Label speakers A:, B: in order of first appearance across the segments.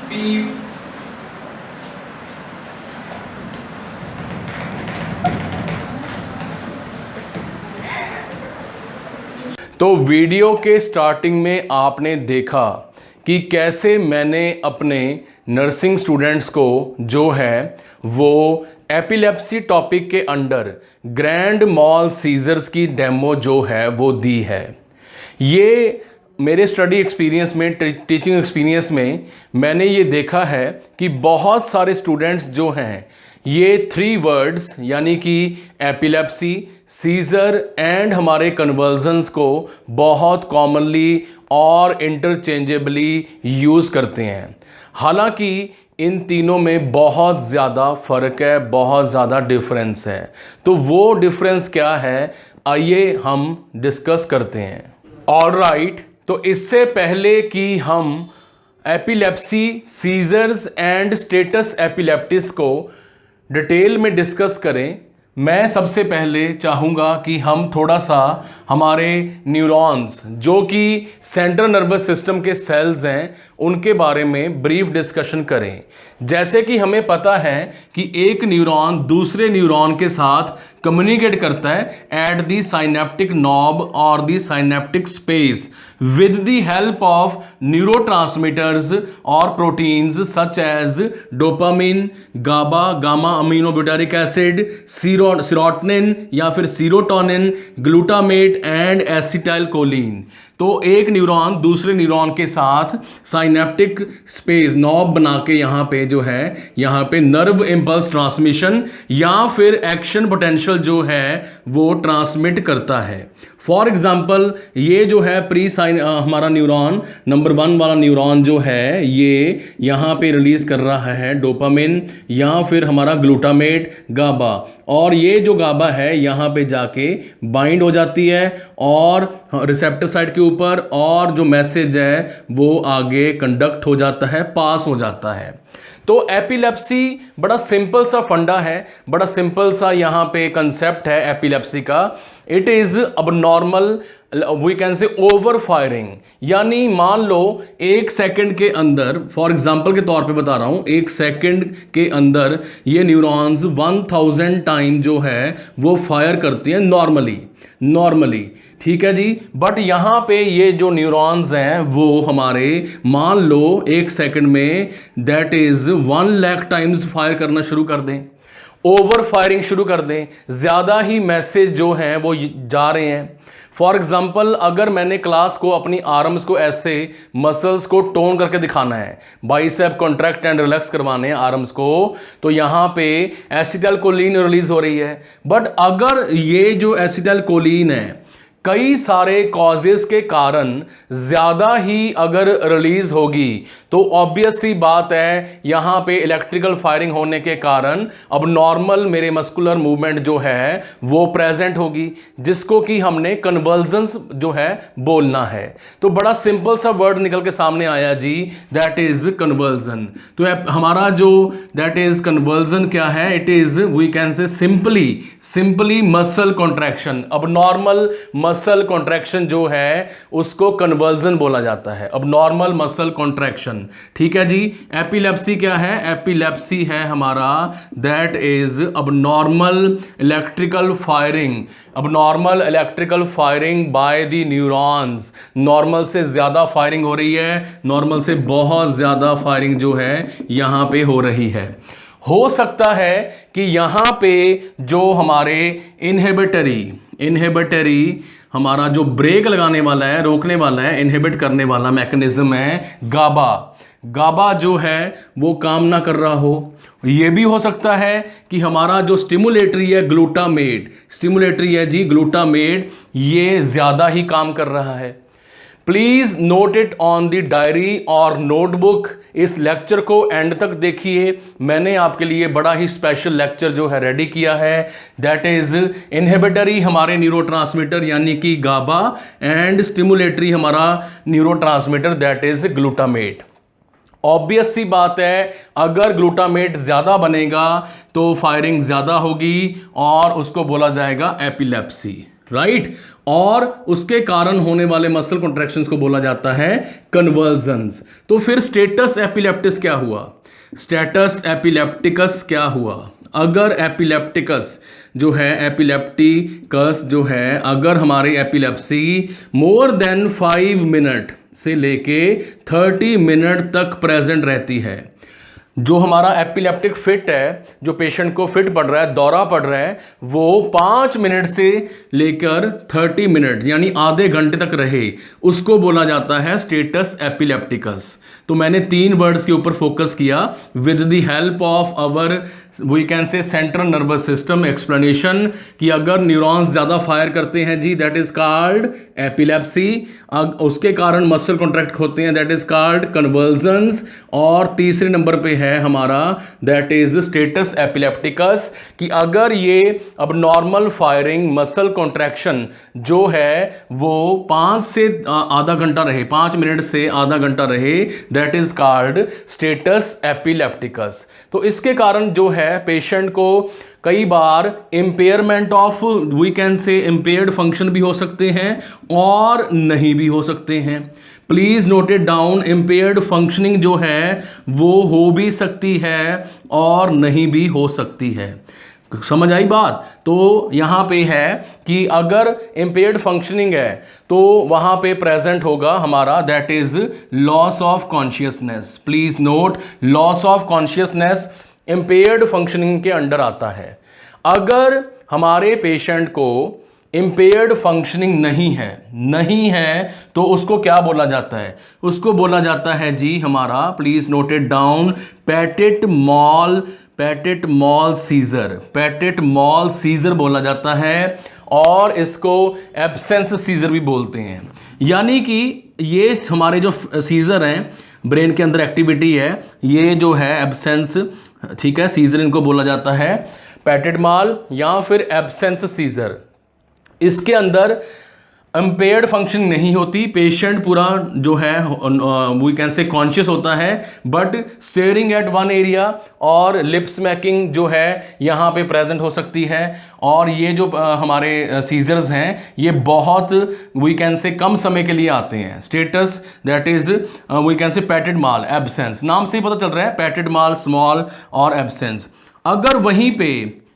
A: Beep. तो video के starting में आपने देखा कि कैसे मैंने अपने नर्सिंग स्टूडेंट्स को जो है वो एपिलेप्सी टॉपिक के अंडर ग्रैंड मॉल सीजर्स की डेमो जो है वो दी है। ये मेरे स्टडी एक्सपीरियंस में, टीचिंग एक्सपीरियंस में मैंने ये देखा है कि बहुत सारे स्टूडेंट्स जो हैं ये 3 वर्ड्स यानी कि एपिलेप्सी, सीजर एंड हमारे कन्वर्जन्स को बहुत कॉमनली और इंटरचेंजेबली यूज़ करते हैं। हालांकि इन तीनों में बहुत ज़्यादा फ़र्क है, बहुत ज़्यादा डिफरेंस है। तो वो डिफरेंस क्या है, आइए हम डिस्कस करते हैं। ऑलराइट, तो इससे पहले कि हम एपिलेप्सी, सीजर्स एंड स्टेटस एपिलेप्टिस को डिटेल में डिस्कस करें, मैं सबसे पहले चाहूँगा कि हम थोड़ा सा हमारे न्यूरॉन्स जो कि सेंट्रल नर्वस सिस्टम के सेल्स हैं उनके बारे में ब्रीफ डिस्कशन करें। जैसे कि हमें पता है कि एक न्यूरॉन दूसरे न्यूरॉन के साथ कम्युनिकेट करता है एट द साइनेप्टिक नॉब और the synaptic space with the help of neurotransmitters or proteins such as dopamine, GABA, gamma aminobutyric acid, serotonin या फिर serotonin, glutamate and acetylcholine। तो एक न्यूरॉन दूसरे न्यूरॉन के साथ साइनेप्टिक स्पेस नॉब बना के यहाँ पे जो है यहाँ पे नर्व इम्पल्स ट्रांसमिशन या फिर एक्शन पोटेंशियल जो है वो ट्रांसमिट करता है। फॉर एग्जाम्पल ये जो है हमारा न्यूरॉन नंबर 1 वाला न्यूरॉन जो है ये यहाँ पे रिलीज कर रहा है डोपामिन या फिर हमारा ग्लूटामेट, गाबा, और ये जो गाबा है यहाँ पे जाके बाइंड हो जाती है और रिसेप्टर साइड के ऊपर, और जो मैसेज है वो आगे कंडक्ट हो जाता है, पास हो जाता है। तो एपिलेप्सी बड़ा सिंपल सा फंडा है, बड़ा सिंपल सा यहाँ पे कंसेप्ट है एपिलेप्सी का। It is abnormal we can say over firing, यानी मान लो 1 सेकंड के अंदर, फॉर एग्जांपल के तौर पे बता रहा हूं, 1 सेकंड के अंदर ये न्यूरॉन्स 1000 टाइम जो है वो फायर करती हैं नॉर्मली। ठीक है जी। बट यहाँ पे ये जो न्यूरॉन्स हैं वो हमारे मान लो 1 सेकंड में that is 1 lakh times fire करना शुरू कर दें, ओवर फायरिंग शुरू कर दें, ज़्यादा ही मैसेज जो हैं वो जा रहे हैं। फॉर एग्जाम्पल अगर मैंने क्लास को अपनी आर्म्स को ऐसे मसल्स को टोन करके दिखाना है, बाइसेप कॉन्ट्रैक्ट एंड रिलैक्स करवाने हैं आर्म्स को, तो यहाँ पे एसिटाइलकोलिन रिलीज हो रही है। बट अगर ये जो एसिटाइलकोलिन है कई सारे कॉजेस के कारण ज़्यादा ही अगर रिलीज होगी तो ऑब्वियस सी बात है यहाँ पे इलेक्ट्रिकल फायरिंग होने के कारण अब नॉर्मल मेरे मस्कुलर मूवमेंट जो है वो प्रेजेंट होगी, जिसको कि हमने कन्वर्जन्स जो है बोलना है। तो बड़ा सिंपल सा वर्ड निकल के सामने आया जी, दैट इज कन्वर्जन। तो हमारा जो दैट इज कन्वर्जन क्या है, it is we can say simply muscle contraction. अब नॉर्मल मसल कॉन्ट्रैक्शन जो है उसको कन्वर्जन बोला जाता है, अब नॉर्मल मसल कॉन्ट्रैक्शन। ठीक है जी। एपिलेप्सी क्या है, एपिलेप्सी है हमारा दैट इज अब normal electrical firing by the neurons. Normal से ज्यादा फायरिंग हो रही है, नॉर्मल से बहुत ज्यादा फायरिंग जो है यहां पे हो रही है। हो सकता है कि यहां पे जो हमारे इनहिबिटरी हमारा जो ब्रेक लगाने वाला है, रोकने वाला है, इनहिबिट करने वाला मैकेनिज्म है गाबा जो है वो काम ना कर रहा हो। ये भी हो सकता है कि हमारा जो स्टिमुलेटरी है ग्लूटामेट ये ज्यादा ही काम कर रहा है। Please note it on the diary और नोटबुक। इस लेक्चर को एंड तक देखिए, मैंने आपके लिए बड़ा ही स्पेशल लेक्चर जो है रेडी किया है, दैट इज इनहिबिटरी हमारे न्यूरोट्रांसमीटर यानी कि गाबा एंड स्टिमुलेटरी हमारा neurotransmitter that is glutamate. Obvious सी बात है, अगर ग्लूटामेट ज्यादा बनेगा तो फायरिंग ज्यादा होगी और उसको बोला जाएगा एपिलेप्सी। राइट और उसके कारण होने वाले मसल कॉन्ट्रैक्शंस को बोला जाता है कन्वर्जन्स। तो फिर स्टेटस एपिलेप्टिस क्या हुआ? स्टेटस एपिलेप्टिकस क्या हुआ? अगर एपिलेप्टिकस जो है, एपिलेप्टिकस जो है, अगर हमारी एपिलेप्सी मोर देन 5 मिनट से लेके 30 मिनट तक प्रेजेंट रहती है, जो हमारा एपिलेप्टिक फिट है, जो पेशेंट को फिट पड़ रहा है, दौरा पड़ रहा है, वो 5 मिनट से लेकर 30 मिनट यानी आधे घंटे तक रहे, उसको बोला जाता है स्टेटस एपिलेप्टिकस। तो मैंने 3 वर्ड्स के ऊपर फोकस किया with the help of our we can say central nervous system explanation, कि अगर न्यूरॉन्स ज़्यादा फायर करते हैं जी दैट इज कॉल्ड एपिलेप्सी, उसके कारण मसल कॉन्ट्रैक्ट होते हैं दैट इज कॉल्ड कन्वर्जन्स, और तीसरे नंबर पे है हमारा दैट इज स्टेटस एपिलेप्टिकस, कि अगर ये अब नॉर्मल फायरिंग मसल कॉन्ट्रैक्शन जो है वो 5 से आधा घंटा रहे, 5 मिनट से आधा घंटा रहे, that is called status epilepticus. तो इसके कारण जो है पेशेंट को कई बार impairment of we can say impaired function भी हो सकते हैं और नहीं भी हो सकते हैं। Please note it down, impaired functioning जो है वो हो भी सकती है और नहीं भी हो सकती है। समझ आई बात? तो यहां पे है कि अगर इंपेयर्ड फंक्शनिंग है तो वहां पे प्रेजेंट होगा हमारा that is loss of consciousness. Please note, loss of consciousness impaired functioning के अंडर आता है। अगर हमारे पेशेंट को इंपेयर्ड फंक्शनिंग नहीं है तो उसको क्या बोला जाता है? उसको बोला जाता है जी हमारा, please note it down, petit mal seizure बोला जाता है, और इसको एब्सेंस सीजर भी बोलते हैं। यानी कि ये हमारे जो सीजर हैं, ब्रेन के अंदर एक्टिविटी है, ये जो है एब्सेंस, ठीक है, सीजर इनको बोला जाता है, पैटेट मॉल या फिर एब्सेंस सीजर। इसके अंदर इंपेयर्ड फंक्शन नहीं होती, पेशेंट पूरा जो है वी कैन से कॉन्शियस होता है, but staring at one area और लिप स्मैकिंग जो है यहाँ पे प्रेजेंट हो सकती है। और ये जो हमारे सीजर्स हैं ये बहुत वी कैन से कम समय के लिए आते हैं। Status that is we can say petit mall absence, नाम से ही पता चल रहा है, पैटेट मॉल स्मॉल और एब्सेंस। अगर वहीं पे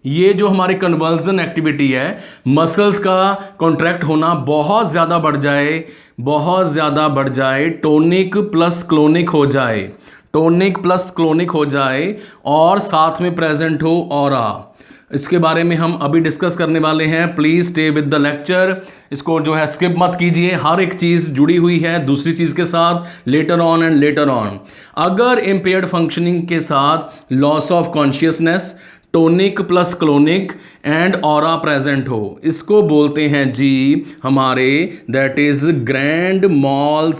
A: ये जो हमारी कन्वर्जन एक्टिविटी है, मसल्स का कॉन्ट्रैक्ट होना बहुत ज़्यादा बढ़ जाए, टोनिक प्लस क्लोनिक हो जाए और साथ में प्रेजेंट हो ऑरा, इसके बारे में हम अभी डिस्कस करने वाले हैं। Please stay with the lecture, इसको जो है स्किप मत कीजिए, हर एक चीज़ जुड़ी हुई है दूसरी चीज़ के साथ, लेटर ऑन। अगर इम्पेयर्ड फंक्शनिंग के साथ loss of consciousness, tonic plus clonic and aura present हो, इसको बोलते हैं जी हमारे that is grand mal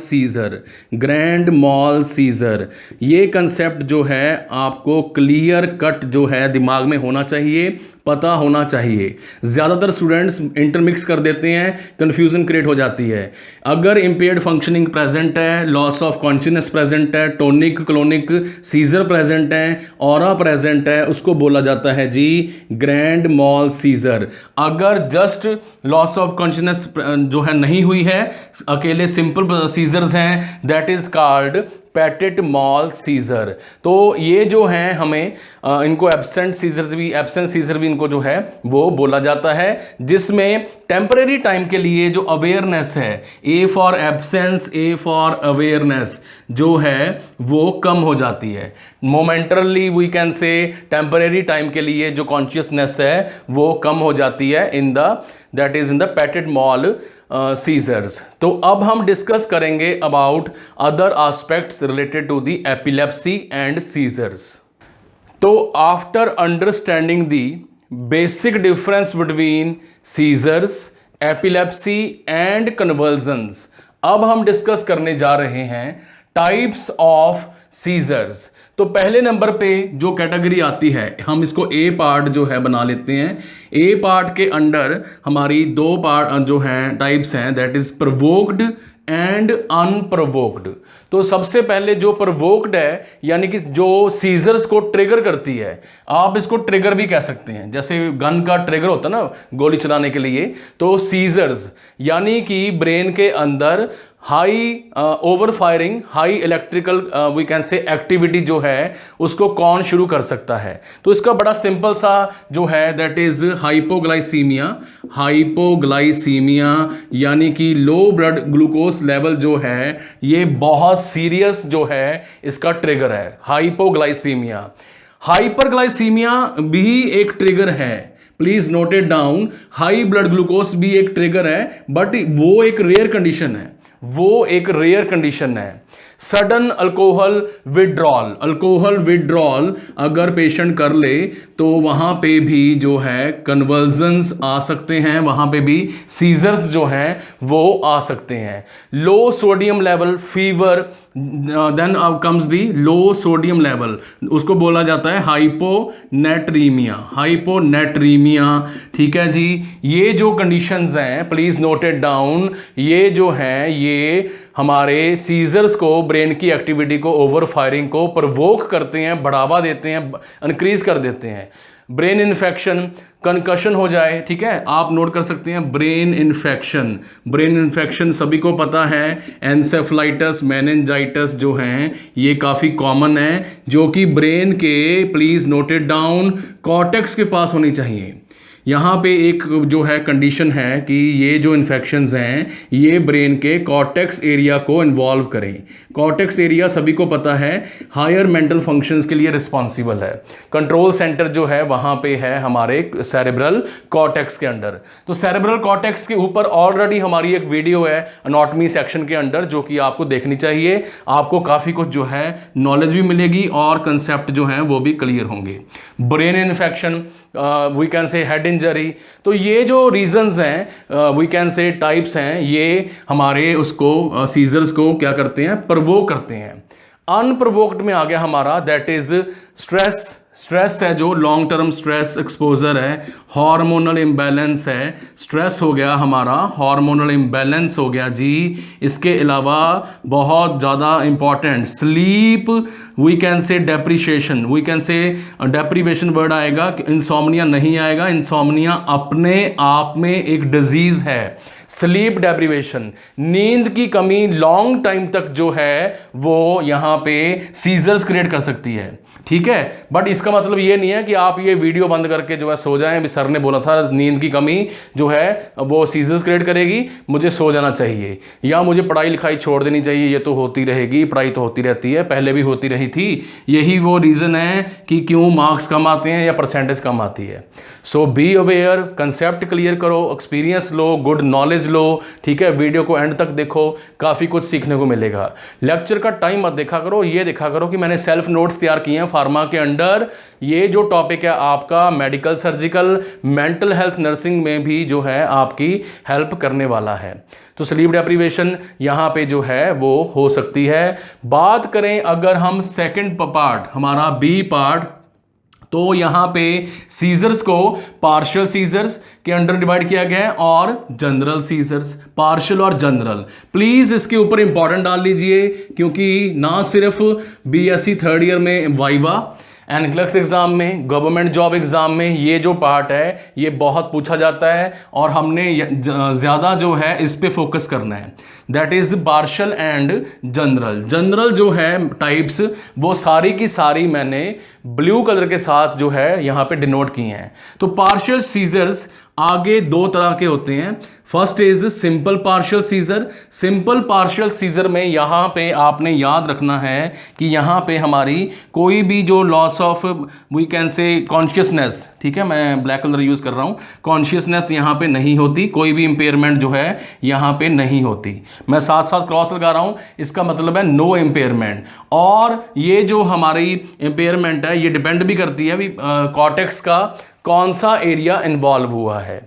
A: seizure. ये कंसेप्ट जो है आपको क्लियर कट जो है दिमाग में होना चाहिए, पता होना चाहिए। ज़्यादातर स्टूडेंट्स इंटरमिक्स कर देते हैं, कंफ्यूजन क्रिएट हो जाती है। अगर इंपेयर्ड फंक्शनिंग प्रेजेंट है, लॉस ऑफ कॉन्शियसनेस प्रेजेंट है, टोनिक क्लोनिक सीजर प्रेजेंट है, ऑरा प्रेजेंट है, उसको बोला जाता है जी ग्रैंड मॉल सीजर। अगर जस्ट लॉस ऑफ कॉन्शियसनेस जो है नहीं हुई है, अकेले सिंपल सीजर्स हैं, that is called petit mal seizure. तो ये जो हैं हमें इनको एब्सेंस सीजर भी इनको जो है वो बोला जाता है, जिसमें टेम्परेरी टाइम के लिए जो अवेयरनेस है, A for absence, A for awareness जो है वो कम हो जाती है। Momentarily we can say temporary time के लिए जो कॉन्शियसनेस है वो कम हो जाती है in the petit mal seizures. तो अब हम डिस्कस करेंगे about other aspects related to the epilepsy and seizures. तो after understanding the basic difference between seizures, epilepsy and conversions, अब हम डिस्कस करने जा रहे हैं टाइप्स ऑफ सीजर्स। तो पहले नंबर पे जो कैटेगरी आती है, हम इसको ए पार्ट जो है बना लेते हैं। ए पार्ट के अंडर हमारी 2 पार्ट जो हैं टाइप्स हैं, that is provoked and unprovoked. तो सबसे पहले जो प्रोवोक्ड है यानी कि जो सीजर्स को ट्रिगर करती है, आप इसको ट्रिगर भी कह सकते हैं, जैसे गन का ट्रिगर होता है ना गोली चलाने के लिए, तो सीजर्स यानी कि ब्रेन के अंदर high over firing, high electrical we can say activity जो है उसको कौन शुरू कर सकता है। तो इसका बड़ा सिंपल सा जो है दैट इज हाइपोग्लाइसीमिया। हाइपोग्लाइसीमिया यानी कि लो ब्लड ग्लूकोज लेवल जो है ये बहुत सीरियस जो है इसका ट्रिगर है, हाइपोग्लाइसीमिया। हाइपरग्लाइसीमिया भी एक ट्रिगर है, please note it down. High blood glucose भी एक ट्रिगर है, बट वो एक रेयर कंडीशन है, वो एक रेयर कंडीशन है। Sudden alcohol withdrawal, alcohol withdrawal अगर पेशेंट कर ले तो वहां पे भी जो है कन्वर्जन्स आ सकते हैं, वहां पे भी सीजर्स जो हैं वो आ सकते हैं। Low sodium level fever, then comes the low sodium level, उसको बोला जाता है हाइपोनेट्रीमिया, हाइपोनेट्रीमिया। ठीक है जी, ये जो कंडीशंस हैं प्लीज नोट इट डाउन, ये जो हैं ये हमारे सीजर्स को, ब्रेन की एक्टिविटी को, ओवर फायरिंग को प्रोवोक करते हैं, बढ़ावा देते हैं, इंक्रीज कर देते हैं। ब्रेन इन्फेक्शन, कंकशन हो जाए, ठीक है, आप नोट कर सकते हैं ब्रेन इन्फेक्शन। ब्रेन इन्फेक्शन सभी को पता है, एंसेफ्लाइटिस, मेनिंजाइटिस जो हैं ये काफ़ी कॉमन है, जो कि ब्रेन के, please note it down, cortex के पास होनी चाहिए। यहाँ पे एक जो है कंडीशन है कि ये जो इन्फेक्शंस हैं ये ब्रेन के कॉर्टेक्स एरिया को इन्वॉल्व करें। कॉर्टेक्स एरिया सभी को पता है हायर मेंटल फंक्शंस के लिए रिस्पॉन्सिबल है। कंट्रोल सेंटर जो है वहाँ पे है हमारे सेरेब्रल कॉर्टेक्स के अंडर। तो सेरेब्रल कॉर्टेक्स के ऊपर ऑलरेडी हमारी एक वीडियो है एनाटॉमी सेक्शन के अंडर, जो कि आपको देखनी चाहिए, आपको काफ़ी कुछ जो है नॉलेज भी मिलेगी और कंसेप्ट जो है वो भी क्लियर होंगे। Brain infection, we can say head injury, तो ये जो रीजंस हैं वी कैन से टाइप्स हैं, ये हमारे उसको सीजर्स को क्या करते हैं, प्रोवोक करते हैं। अनप्रोवोक्ड में आ गया हमारा दैट इज स्ट्रेस। स्ट्रेस है जो लॉन्ग टर्म स्ट्रेस एक्सपोजर है, हार्मोनल इम्बैलेंस है, स्ट्रेस हो गया हमारा, हार्मोनल इम्बैलेंस हो गया जी। इसके अलावा बहुत ज़्यादा important sleep, we can say depreciation, we can say deprivation word आएगा, इंसोम्निया नहीं आएगा। इंसोम्निया अपने आप में एक डिजीज है। स्लीप डेप्रीवेशन, नींद की कमी लॉन्ग टाइम तक जो है वो यहाँ पे सीजर्स क्रिएट कर सकती है, ठीक है। बट इसका मतलब ये नहीं है कि आप ये वीडियो बंद करके जो है सो जाएं। अभी सर ने बोला था नींद की कमी जो है वो सीजर्स क्रिएट करेगी, मुझे सो जाना चाहिए या मुझे पढ़ाई लिखाई छोड़ देनी चाहिए, ये तो होती रहेगी, पढ़ाई तो होती रहती है, पहले भी होती रही थी। यही वो रीज़न है कि क्यों मार्क्स कम आते हैं या परसेंटेज कम आती है। सो बी अवेयर, कंसेप्ट क्लियर करो, एक्सपीरियंस लो, गुड नॉलेज लो, ठीक है। वीडियो को एंड तक देखो, काफ़ी कुछ सीखने को मिलेगा। लेक्चर का टाइम मत देखा करो, ये देखा करो कि मैंने सेल्फ नोट्स तैयार किए हैं फार्मा के अंडर। ये जो टॉपिक है आपका medical, surgical, mental health, nursing में भी जो है आपकी हेल्प करने वाला है। तो स्लीप डेप्रीवेशन यहाँ पे जो है वो हो सकती है। बात करें अगर हम सेकंड पार्ट, हमारा बी पार्ट, तो यहाँ पे सीजर्स को पार्शियल सीजर्स के अंडर डिवाइड किया गया है और जनरल सीजर्स, पार्शियल और जनरल। प्लीज इसके ऊपर इंपॉर्टेंट डाल लीजिए, क्योंकि ना सिर्फ बीएससी थर्ड ईयर में वाइवा, एनक्लेक्स एग्जाम में, गवर्नमेंट जॉब एग्जाम में ये जो पार्ट है ये बहुत पूछा जाता है और हमने ज़्यादा जो है इस पे फोकस करना है, that is partial and general. General जो है टाइप्स वो सारी की सारी मैंने ब्लू कलर के साथ जो है यहाँ पे डिनोट किए हैं। तो पार्शियल सीजर्स आगे दो तरह के होते हैं। First is simple partial seizure. Simple partial seizure में यहाँ पे आपने याद रखना है कि यहाँ पे हमारी कोई भी जो loss of we can say consciousness, ठीक है, मैं ब्लैक कलर यूज कर रहा हूँ, कॉन्शियसनेस यहाँ पे नहीं होती, कोई भी इंपेयरमेंट जो है यहाँ पे नहीं होती। मैं साथ साथ क्रॉस लगा रहा हूँ, इसका मतलब है नो इंपेयरमेंट। और ये जो हमारी इंपेयरमेंट है ये डिपेंड भी करती है कॉर्टेक्स का कौन सा एरिया इन्वॉल्व हुआ है।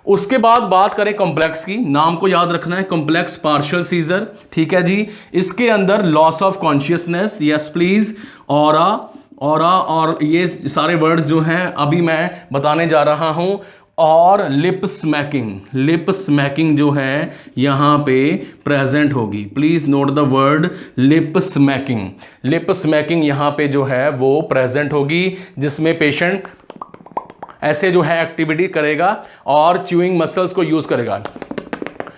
A: उसके बाद बात करें कॉम्प्लेक्स की, नाम को याद रखना है, कॉम्प्लेक्स पार्शियल सीजर, ठीक है जी। इसके अंदर loss of consciousness, yes please, aura और ये सारे वर्ड्स जो हैं अभी मैं बताने जा रहा हूं। और लिप स्मैकिंग जो है यहाँ पे प्रेजेंट होगी। Please note the word lip smacking यहाँ पे जो है वो प्रेजेंट होगी, जिसमें पेशेंट ऐसे जो है एक्टिविटी करेगा और च्यूइंग मसल्स को यूज करेगा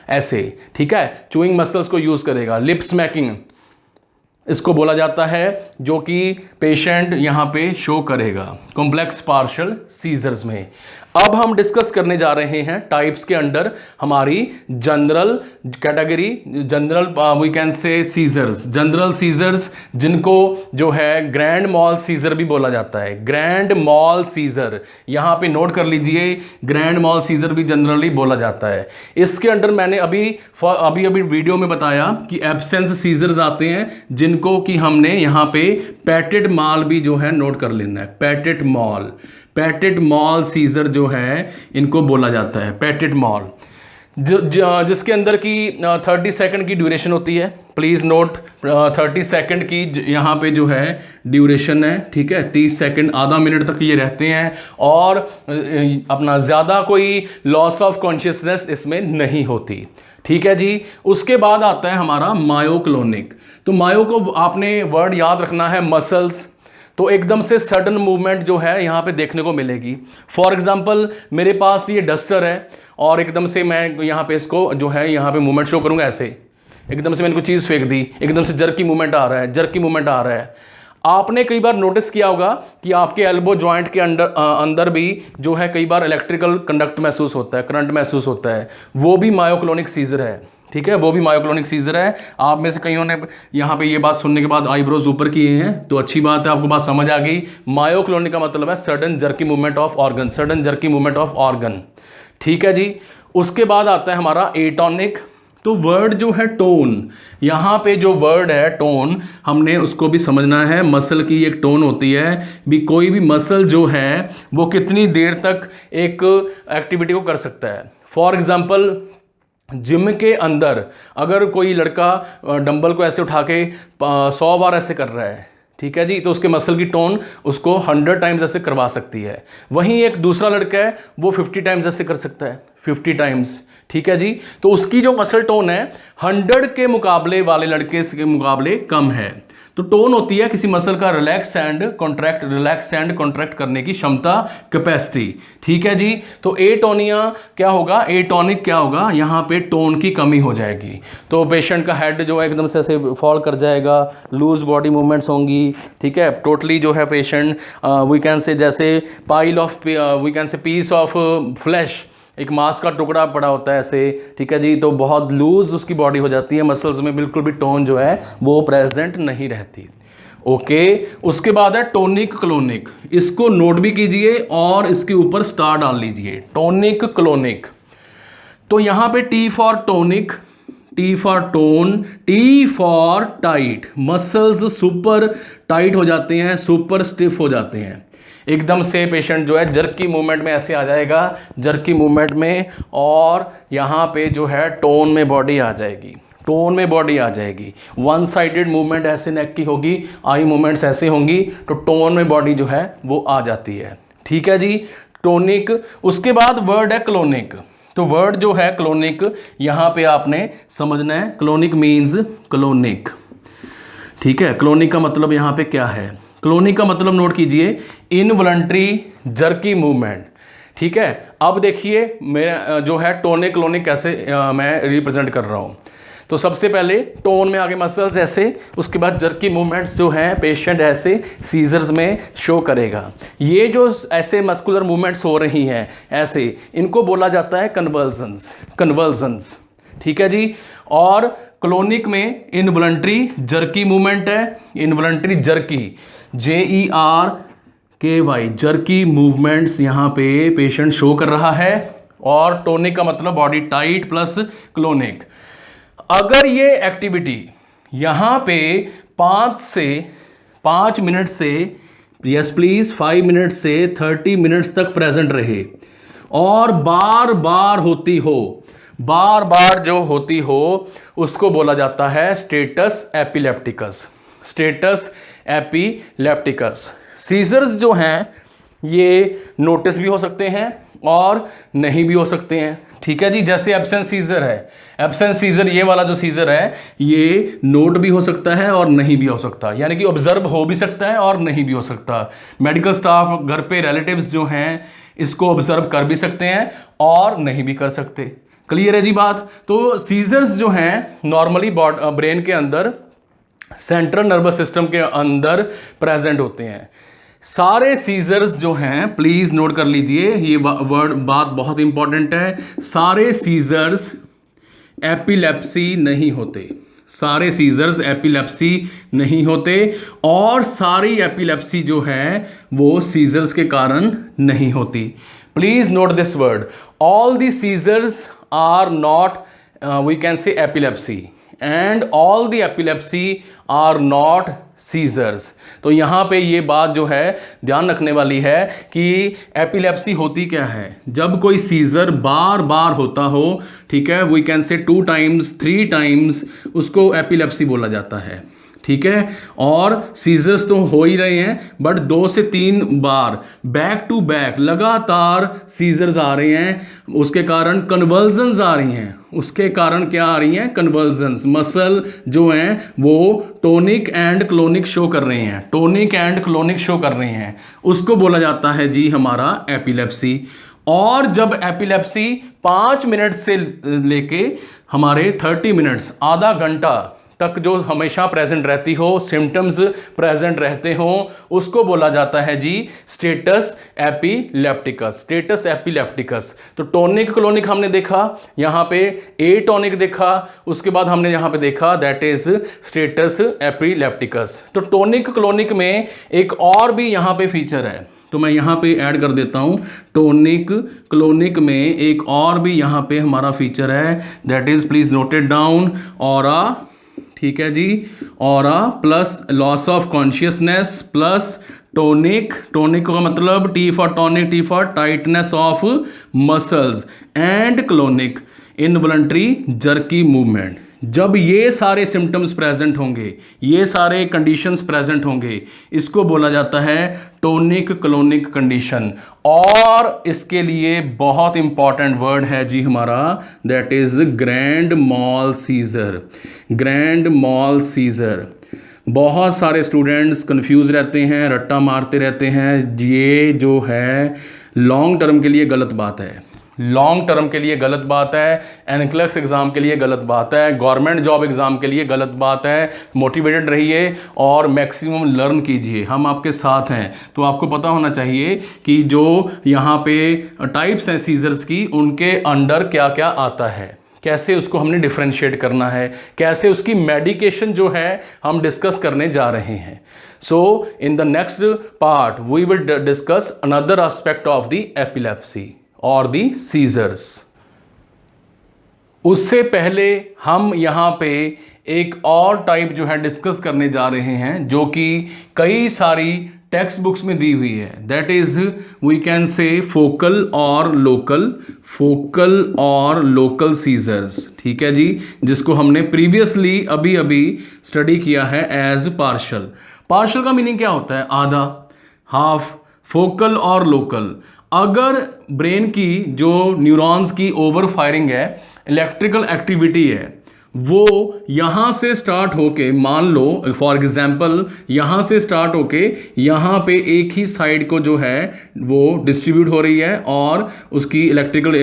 A: ऐसे, ठीक है, च्यूइंग मसल्स को यूज करेगा। लिप स्मैकिंग इसको बोला जाता है, जो कि पेशेंट यहां पे शो करेगा कॉम्प्लेक्स पार्शियल सीजर्स में। अब हम डिस्कस करने जा रहे हैं टाइप्स के अंडर हमारी general category, general we can say seizures, general seizures, जिनको जो है ग्रैंड मॉल सीजर भी बोला जाता है। ग्रैंड मॉल सीजर यहां पे नोट कर लीजिए, ग्रैंड मॉल सीजर भी जनरली बोला जाता है। इसके अंडर मैंने अभी वीडियो में बताया कि एब्सेंस सीजर्स आते हैं, जिनको कि हमने यहां पे पैटेड मॉल भी जो है नोट कर लेना है। पैटेड मॉल सीजर जो है इनको बोला जाता है पैटेड मॉल, जिसके अंदर की 30 सेकंड की ड्यूरेशन होती है। प्लीज़ नोट 30 सेकंड की यहाँ पे जो है ड्यूरेशन है, ठीक है, 30 सेकंड, आधा मिनट तक ये रहते हैं और अपना ज़्यादा कोई लॉस ऑफ कॉन्शियसनेस इसमें नहीं होती, ठीक है जी। उसके बाद आता है हमारा मायोक्लोनिक। तो मायो को आपने वर्ड याद रखना है मसल्स, तो एकदम से सडन मूवमेंट जो है यहाँ पे देखने को मिलेगी। फॉर एग्जांपल मेरे पास ये डस्टर है और एकदम से मैं यहाँ पे इसको जो है यहाँ पे मूवमेंट शो करूँगा ऐसे, एकदम से मैंने कोई चीज़ फेंक दी, एकदम से जर्की मूवमेंट आ रहा है। आपने कई बार नोटिस किया होगा कि आपके एल्बो जॉइंट के अंदर भी जो है कई बार इलेक्ट्रिकल कंडक्ट महसूस होता है, करंट महसूस होता है, वो भी मायोक्लोनिक सीजर है, ठीक है, वो भी मायोक्लोनिक सीजर है। आप में से कईयों ने यहाँ पे ये बात सुनने के बाद आईब्रोज ऊपर किए हैं, तो अच्छी बात है, आपको बात समझ आ गई। मायोक्लोनिक का मतलब है sudden jerky movement of organ, ठीक है जी। उसके बाद आता है हमारा एटोनिक। तो वर्ड जो है टोन, यहाँ पे जो वर्ड है टोन, हमने उसको भी समझना है। मसल की एक टोन होती है भी, कोई भी मसल जो है वो कितनी देर तक एक एक्टिविटी को कर सकता है। फॉर एग्जाम्पल जिम के अंदर अगर कोई लड़का डंबल को ऐसे उठा के 100 बार ऐसे कर रहा है, ठीक है जी, तो उसके मसल की टोन उसको 100 टाइम्स ऐसे करवा सकती है। वहीं एक दूसरा लड़का है वो 50 टाइम्स ऐसे कर सकता है, 50 टाइम्स, ठीक है जी। तो उसकी जो मसल टोन है 100 के मुकाबले वाले लड़के के मुकाबले कम है। तो टोन होती है किसी मसल का रिलैक्स एंड कॉन्ट्रैक्ट करने की क्षमता, कैपेसिटी, ठीक है जी। तो एटोनिया क्या होगा, एटोनिक क्या होगा, यहाँ पे टोन की कमी हो जाएगी, तो पेशेंट का हेड जो है एकदम से ऐसे फॉल कर जाएगा, लूज बॉडी मूवमेंट्स होंगी, ठीक है, टोटली जो है पेशेंट वी कैन से जैसे पीस ऑफ फ्लैश, एक मांस का टुकड़ा पड़ा होता है ऐसे, ठीक है जी, तो बहुत लूज उसकी बॉडी हो जाती है, मसल्स में बिल्कुल भी टोन जो है वो प्रेजेंट नहीं रहती। ओके, उसके बाद है टोनिक क्लोनिक, इसको नोट भी कीजिए और इसके ऊपर स्टार डाल लीजिए, टोनिक क्लोनिक। तो यहां पे T for tonic, T for tone, T for tight, muscles super tight हो जाते हैं, सुपर स्टिफ हो जाते हैं, एकदम से पेशेंट जो है जर्की मूवमेंट में ऐसे आ जाएगा, जर्की मूवमेंट में, और यहाँ पे जो है टोन में बॉडी आ जाएगी, वन साइडेड मूवमेंट ऐसे नेक की होगी, आई मूवमेंट्स ऐसे होंगी, तो टोन में बॉडी जो है वो आ जाती है, ठीक है जी, टोनिक। उसके बाद वर्ड है क्लोनिक। तो वर्ड जो है क्लोनिक यहाँ पे आपने समझना है, क्लोनिक मीन्स क्लोनिक, ठीक है, क्लोनिक का मतलब यहाँ पे क्या है, क्लोनिक का मतलब नोट कीजिए, इनवॉलंटरी जर्की मूवमेंट, ठीक है। अब देखिए मेरा जो है टोनिक क्लोनिक कैसे मैं रिप्रेजेंट कर रहा हूँ। तो सबसे पहले टोन में आगे मसल्स ऐसे, उसके बाद जर्की मूवमेंट्स जो हैं पेशेंट ऐसे सीजर्स में शो करेगा। ये जो ऐसे मस्कुलर मूवमेंट्स हो रही हैं ऐसे, इनको बोला जाता है कन्वर्जन्स, ठीक है जी। और क्लोनिक में इनवॉलंटरी जर्की मूवमेंट है, involuntary jerky, JERKY, jerky movements यहाँ पे पेशेंट शो कर रहा है। और टोनिक का मतलब बॉडी टाइट प्लस क्लोनिक। अगर ये एक्टिविटी यहाँ पे 5 मिनट से, यस प्लीज, 5 मिनट से 30 मिनट्स तक प्रेजेंट रहे और बार बार जो होती हो उसको बोला जाता है स्टेटस एपिलेप्टिकस। सीजर्स जो हैं ये नोटिस भी हो सकते हैं और नहीं भी हो सकते हैं। ठीक है जी, जैसे एब्सेंट सीजर है, एब्सेंट सीजर ये वाला जो सीजर है ये नोट भी हो सकता है और नहीं भी हो सकता, यानी कि ऑब्जर्व हो भी सकता है और नहीं भी हो सकता। मेडिकल स्टाफ घर पे रिलेटिव्स जो हैं इसको ऑब्जर्व कर भी सकते हैं और नहीं भी कर सकते। क्लियर है जी बात। तो सीजर्स जो हैं नॉर्मली ब्रेन के अंदर सेंट्रल नर्वस सिस्टम के अंदर प्रेजेंट होते हैं। सारे सीजर्स जो हैं, प्लीज नोट कर लीजिए, ये वर्ड बात बहुत इंपॉर्टेंट है, सारे सीजर्स एपिलेप्सी नहीं होते, सारे सीजर्स एपिलेप्सी नहीं होते, और सारी एपिलेप्सी जो है वो सीजर्स के कारण नहीं होती। Please note this word, all the seizures are not we can say epilepsy and all the epilepsy are not seizures. तो यहां पे ये बात जो है ध्यान रखने वाली है कि एपिलेप्सी होती क्या है, जब कोई सीजर बार बार होता हो, ठीक है, वी कैन से 2 टाइम्स 3 टाइम्स, उसको एपिलेप्सी बोला जाता है। ठीक है, और सीजर्स तो हो ही रहे हैं, बट 2 से 3 बार बैक टू बैक लगातार सीजर्स आ रहे हैं, उसके कारण कन्वर्जन्स आ रही हैं। उसके कारण क्या आ रही हैं? कन्वर्जन्स। मसल जो हैं वो टोनिक एंड क्लोनिक शो कर रहे हैं, टोनिक एंड क्लोनिक शो कर रहे हैं, उसको बोला जाता है जी हमारा एपिलेप्सी। और जब एपिलेप्सी 5 मिनट से लेके हमारे 30 मिनट्स, आधा घंटा तक जो हमेशा प्रेजेंट रहती हो, सिम्टम्स प्रेजेंट रहते हो, उसको बोला जाता है जी स्टेटस एपिलेप्टिकस, स्टेटस एपिलेप्टिकस। तो टोनिक क्लोनिक हमने देखा, यहां पे ए टोनिक देखा, उसके बाद हमने यहां पे देखा दैट इज स्टेटस एपिलेप्टिकस। तो टोनिक क्लोनिक में एक और भी यहां पे फीचर है, तो मैं यहां पे ऐड कर देता हूं, टोनिक क्लोनिक में एक और भी यहां पे हमारा फीचर है, that is please note it down, aura. ठीक है जी, aura plus loss of consciousness plus tonic, tonic का मतलब T for tonic, T for tightness of muscles, and clonic involuntary jerky movement. जब ये सारे सिम्टम्स प्रेजेंट होंगे, ये सारे कंडीशंस प्रेजेंट होंगे, इसको बोला जाता है टोनिक क्लोनिक कंडीशन। और इसके लिए बहुत इंपॉर्टेंट वर्ड है जी हमारा, that is grand mal seizure, grand mal seizure. बहुत सारे स्टूडेंट्स कंफ्यूज रहते हैं, रट्टा मारते रहते हैं, ये जो है लॉन्ग टर्म के लिए गलत बात है, लॉन्ग टर्म के लिए गलत बात है, एनक्लेक्स एग्जाम के लिए गलत बात है, गवर्नमेंट जॉब एग्जाम के लिए गलत बात है। मोटिवेटेड रहिए और मैक्सिमम लर्न कीजिए, हम आपके साथ हैं। तो आपको पता होना चाहिए कि जो यहाँ पे टाइप्स हैं सीजर्स की, उनके अंडर क्या क्या आता है, कैसे उसको हमने डिफरेंशिएट करना है, कैसे उसकी मेडिकेशन जो है हम डिस्कस करने जा रहे हैं। So in the next part we will discuss another aspect of the epilepsy और दी सीजर्स। उससे पहले हम यहाँ पे एक और टाइप जो है डिस्कस करने जा रहे हैं, जो कि कई सारी टेक्स्ट बुक्स में दी हुई है, that is we can say focal और लोकल, फोकल और लोकल सीजर्स। ठीक है जी, जिसको हमने प्रीवियसली अभी अभी स्टडी किया है एज पार्शल। पार्शल का मीनिंग क्या होता है? आधा, हाफ। फोकल और लोकल, अगर ब्रेन की जो न्यूरॉन्स की ओवर फायरिंग है, इलेक्ट्रिकल एक्टिविटी है, वो यहाँ से स्टार्ट होके, मान लो फॉर एग्जांपल यहाँ से स्टार्ट होके यहाँ पे एक ही साइड को जो है वो डिस्ट्रीब्यूट हो रही है, और उसकी इलेक्ट्रिकल